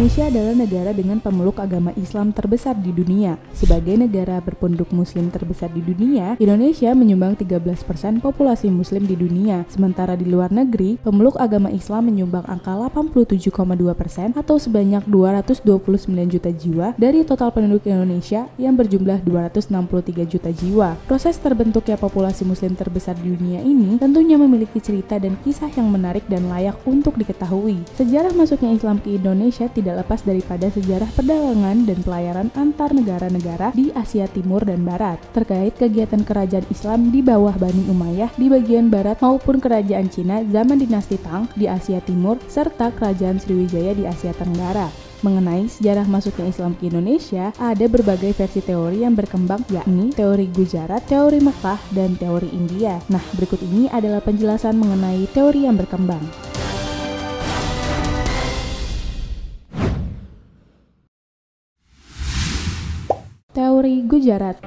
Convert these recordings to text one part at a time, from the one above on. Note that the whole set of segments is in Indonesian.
Indonesia adalah negara dengan pemeluk agama Islam terbesar di dunia. Sebagai negara berpenduduk muslim terbesar di dunia, Indonesia menyumbang 13% populasi muslim di dunia. Sementara di luar negeri, pemeluk agama Islam menyumbang angka 87,2% atau sebanyak 229 juta jiwa dari total penduduk Indonesia yang berjumlah 263 juta jiwa. Proses terbentuknya populasi muslim terbesar di dunia ini tentunya memiliki cerita dan kisah yang menarik dan layak untuk diketahui. Sejarah masuknya Islam ke Indonesia tidak lepas daripada sejarah perdagangan dan pelayaran antar negara-negara di Asia Timur dan Barat, terkait kegiatan kerajaan Islam di bawah Bani Umayyah di bagian barat maupun kerajaan Cina zaman dinasti Tang di Asia Timur, serta kerajaan Sriwijaya di Asia Tenggara. Mengenai sejarah masuknya Islam ke Indonesia, ada berbagai versi teori yang berkembang, yakni teori Gujarat, teori Mekah, dan teori India. Nah, berikut ini adalah penjelasan mengenai teori yang berkembang. Teori Gujarat.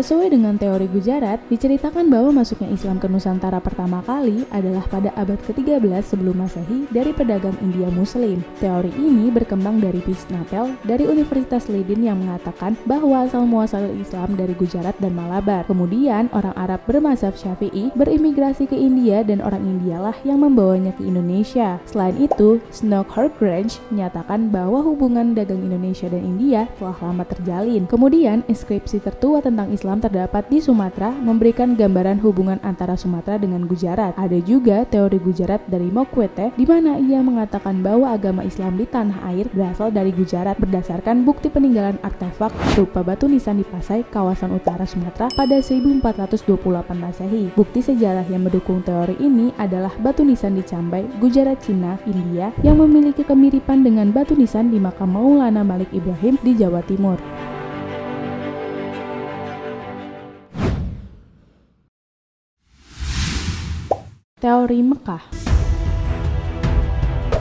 Sesuai dengan teori Gujarat, diceritakan bahwa masuknya Islam ke Nusantara pertama kali adalah pada abad ke-13 sebelum Masehi dari pedagang India Muslim. Teori ini berkembang dari Visnapel dari Universitas Leiden yang mengatakan bahwa asal-muasal Islam dari Gujarat dan Malabar. Kemudian, orang Arab bermazhab Syafi'i berimigrasi ke India dan orang Indialah yang membawanya ke Indonesia. Selain itu, Snodgrass menyatakan bahwa hubungan dagang Indonesia dan India telah lama terjalin. Kemudian, inskripsi tertua tentang Islam terdapat di Sumatera memberikan gambaran hubungan antara Sumatera dengan Gujarat. Ada juga teori Gujarat dari Mokwete di mana ia mengatakan bahwa agama Islam di tanah air berasal dari Gujarat berdasarkan bukti peninggalan artefak berupa batu nisan di Pasai, kawasan utara Sumatera pada 1428 Masehi. Bukti sejarah yang mendukung teori ini adalah batu nisan di Cambai, Gujarat, Cina, India yang memiliki kemiripan dengan batu nisan di makam Maulana Malik Ibrahim di Jawa Timur. Teori Mekah.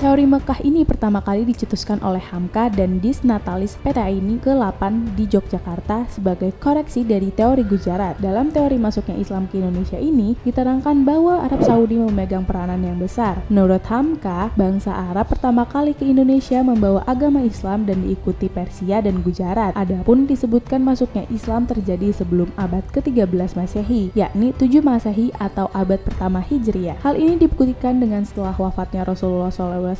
Teori Mekah ini pertama kali dicetuskan oleh Hamka dan Disnatalis Petaini ke-8 di Yogyakarta sebagai koreksi dari teori Gujarat. Dalam teori masuknya Islam ke Indonesia ini, diterangkan bahwa Arab Saudi memegang peranan yang besar. Menurut Hamka, bangsa Arab pertama kali ke Indonesia membawa agama Islam dan diikuti Persia dan Gujarat. Adapun disebutkan masuknya Islam terjadi sebelum abad ke-13 Masehi, yakni 7 Masehi atau abad pertama Hijriah. Hal ini dibuktikan dengan setelah wafatnya Rasulullah SAW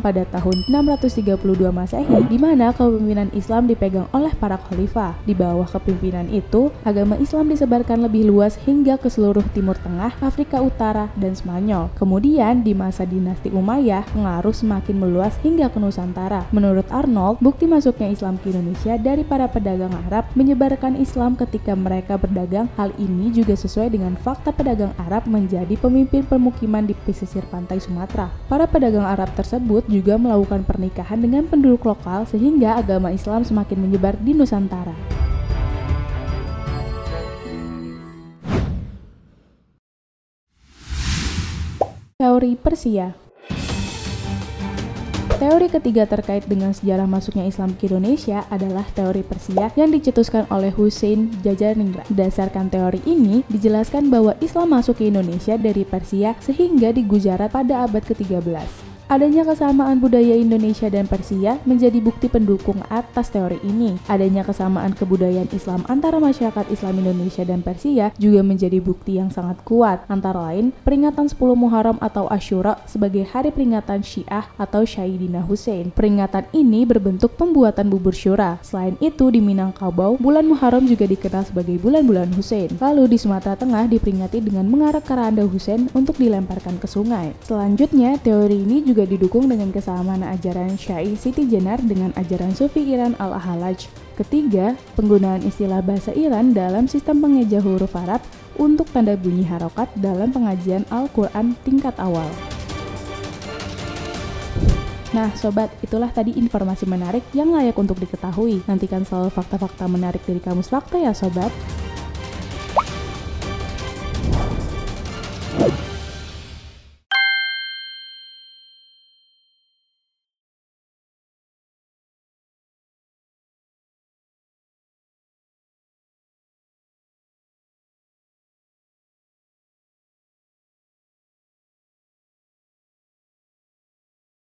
pada tahun 632 Masehi, di mana kepemimpinan Islam dipegang oleh para khalifah. Di bawah kepemimpinan itu, agama Islam disebarkan lebih luas hingga ke seluruh Timur Tengah, Afrika Utara, dan Spanyol. Kemudian, di masa dinasti Umayyah, pengaruh semakin meluas hingga ke Nusantara. Menurut Arnold, bukti masuknya Islam ke Indonesia dari para pedagang Arab menyebarkan Islam ketika mereka berdagang. Hal ini juga sesuai dengan fakta pedagang Arab menjadi pemimpin permukiman di pesisir pantai Sumatera. Para pedagang Arab tersebut juga melakukan pernikahan dengan penduduk lokal sehingga agama Islam semakin menyebar di Nusantara. Teori Persia. Teori ketiga terkait dengan sejarah masuknya Islam ke Indonesia adalah teori Persia yang dicetuskan oleh Hussein Jajaningrat. Berdasarkan teori ini, dijelaskan bahwa Islam masuk ke Indonesia dari Persia sehingga di Gujarat pada abad ke-13. Adanya kesamaan budaya Indonesia dan Persia menjadi bukti pendukung atas teori ini. Adanya kesamaan kebudayaan Islam antara masyarakat Islam Indonesia dan Persia juga menjadi bukti yang sangat kuat. Antara lain, peringatan 10 Muharram atau Asyura sebagai hari peringatan Syiah atau Sayyidina Hussein. Peringatan ini berbentuk pembuatan bubur syura. Selain itu, di Minangkabau, bulan Muharram juga dikenal sebagai bulan-bulan Hussein. Lalu di Sumatera Tengah diperingati dengan mengarak keranda Hussein untuk dilemparkan ke sungai. Selanjutnya, teori ini juga didukung dengan kesamaan ajaran Syaikh Siti Jenar dengan ajaran Sufi Iran Al-Halaj. Ketiga, penggunaan istilah bahasa Iran dalam sistem pengeja huruf Arab untuk tanda bunyi harokat dalam pengajian Al-Quran tingkat awal. Nah sobat, itulah tadi informasi menarik yang layak untuk diketahui. Nantikan selalu fakta-fakta menarik dari Kamus Fakta ya sobat.